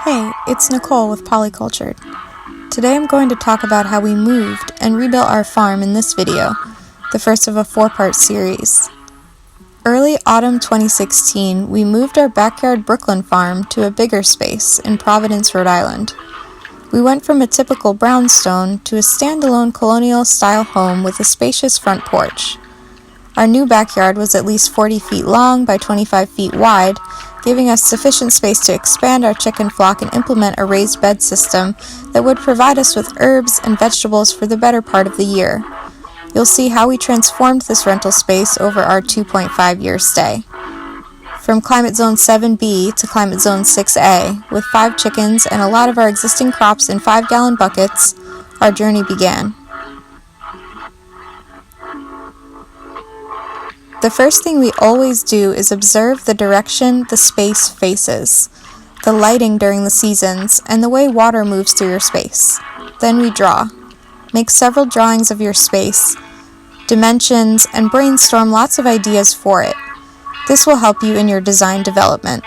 Hey, it's Nicole with Polycultured. Today I'm going to talk about how we moved and rebuilt our farm in this video, the first of a 4-part series. Early autumn 2016, we moved our backyard Brooklyn farm to a bigger space in Providence, Rhode Island. We went from a typical brownstone to a standalone colonial-style home with a spacious front porch. Our new backyard was at least 40 feet long by 25 feet wide, giving us sufficient space to expand our chicken flock and implement a raised bed system that would provide us with herbs and vegetables for the better part of the year. You'll see how we transformed this rental space over our 2.5-year stay. From Climate Zone 7B to Climate Zone 6A, with 5 chickens and a lot of our existing crops in 5-gallon buckets, our journey began. The first thing we always do is observe the direction the space faces, the lighting during the seasons, and the way water moves through your space. Then we draw. Make several drawings of your space, dimensions, and brainstorm lots of ideas for it. This will help you in your design development.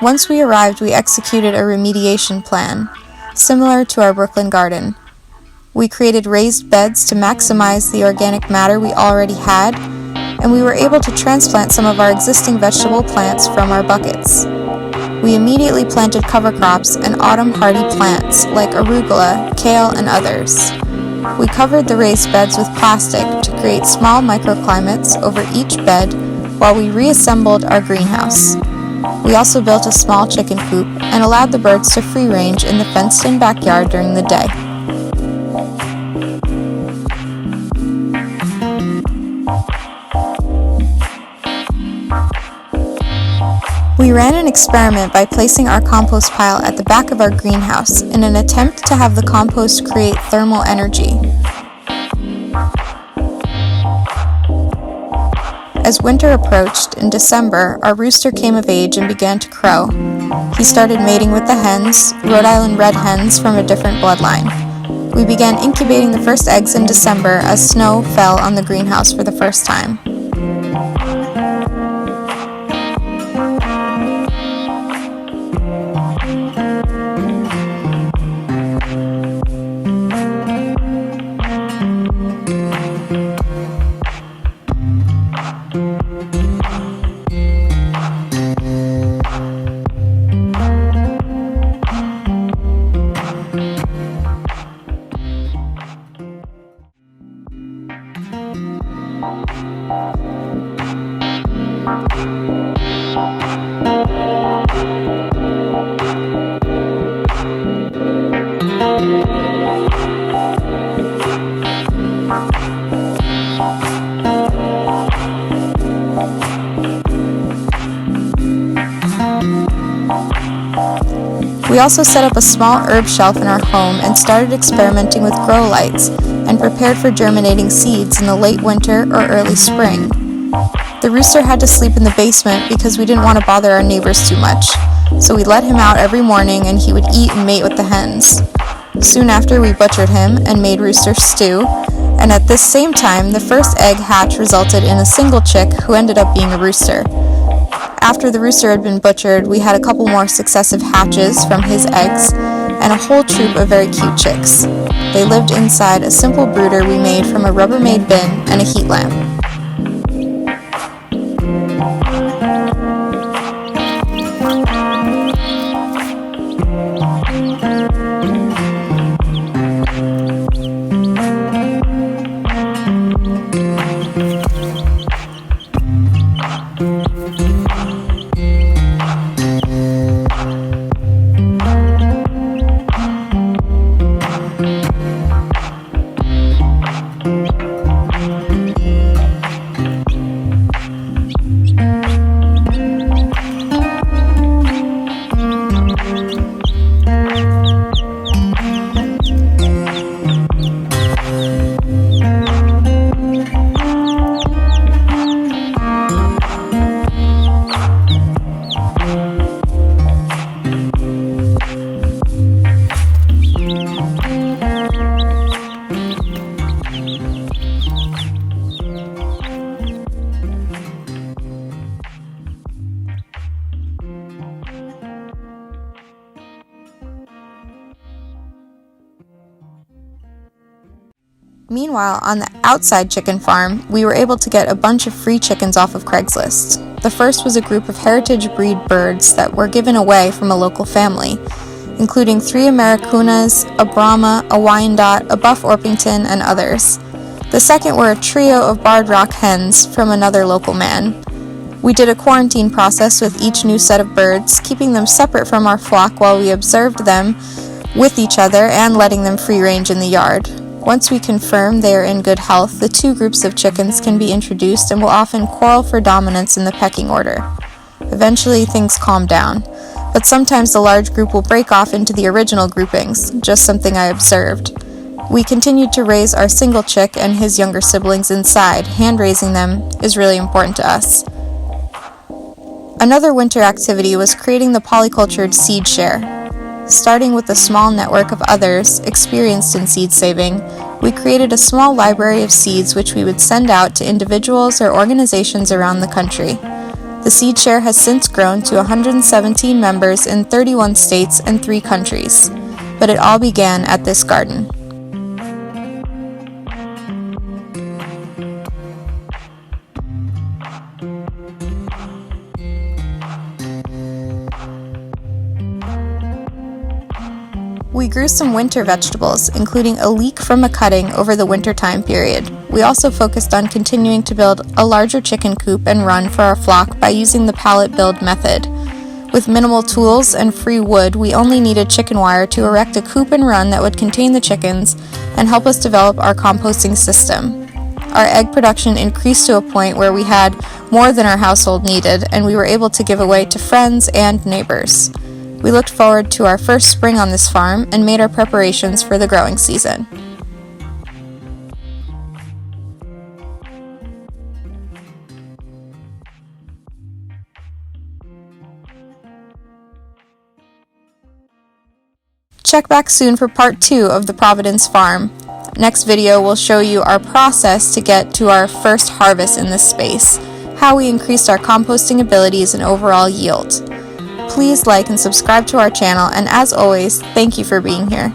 Once we arrived, we executed a remediation plan, similar to our Brooklyn garden. We created raised beds to maximize the organic matter we already had, and we were able to transplant some of our existing vegetable plants from our buckets. We immediately planted cover crops and autumn hardy plants like arugula, kale, and others. We covered the raised beds with plastic to create small microclimates over each bed while we reassembled our greenhouse. We also built a small chicken coop and allowed the birds to free range in the fenced-in backyard during the day. We ran an experiment by placing our compost pile at the back of our greenhouse in an attempt to have the compost create thermal energy. As winter approached, in December, our rooster came of age and began to crow. He started mating with the hens, Rhode Island red hens from a different bloodline. We began incubating the first eggs in December as snow fell on the greenhouse for the first time. We also set up a small herb shelf in our home and started experimenting with grow lights and prepared for germinating seeds in the late winter or early spring. The rooster had to sleep in the basement because we didn't want to bother our neighbors too much, so we let him out every morning and he would eat and mate with the hens. Soon after, we butchered him and made rooster stew, and at this same time, the first egg hatch resulted in a single chick who ended up being a rooster. After the rooster had been butchered, we had a couple more successive hatches from his eggs and a whole troop of very cute chicks. They lived inside a simple brooder we made from a Rubbermaid bin and a heat lamp. Meanwhile, on the outside chicken farm, we were able to get a bunch of free chickens off of Craigslist. The first was a group of heritage breed birds that were given away from a local family, including 3 Americunas, a Brahma, a Wyandotte, a Buff Orpington, and others. The second were a trio of barred rock hens from another local man. We did a quarantine process with each new set of birds, keeping them separate from our flock while we observed them with each other and letting them free range in the yard. Once we confirm they are in good health, the 2 groups of chickens can be introduced and will often quarrel for dominance in the pecking order. Eventually, things calm down, but sometimes the large group will break off into the original groupings, just something I observed. We continued to raise our single chick and his younger siblings inside. Hand-raising them is really important to us. Another winter activity was creating the polycultured seed share. Starting with a small network of others experienced in seed saving, we created a small library of seeds which we would send out to individuals or organizations around the country. The seed share has since grown to 117 members in 31 states and 3 countries, but it all began at this garden. We grew some winter vegetables, including a leek from a cutting over the winter time period. We also focused on continuing to build a larger chicken coop and run for our flock by using the pallet build method. With minimal tools and free wood, we only needed chicken wire to erect a coop and run that would contain the chickens and help us develop our composting system. Our egg production increased to a point where we had more than our household needed, and we were able to give away to friends and neighbors. We looked forward to our first spring on this farm and made our preparations for the growing season. Check back soon for part 2 of the Providence farm. Next video will show you our process to get to our first harvest in this space, how we increased our composting abilities and overall yield. Please like and subscribe to our channel, and as always, thank you for being here.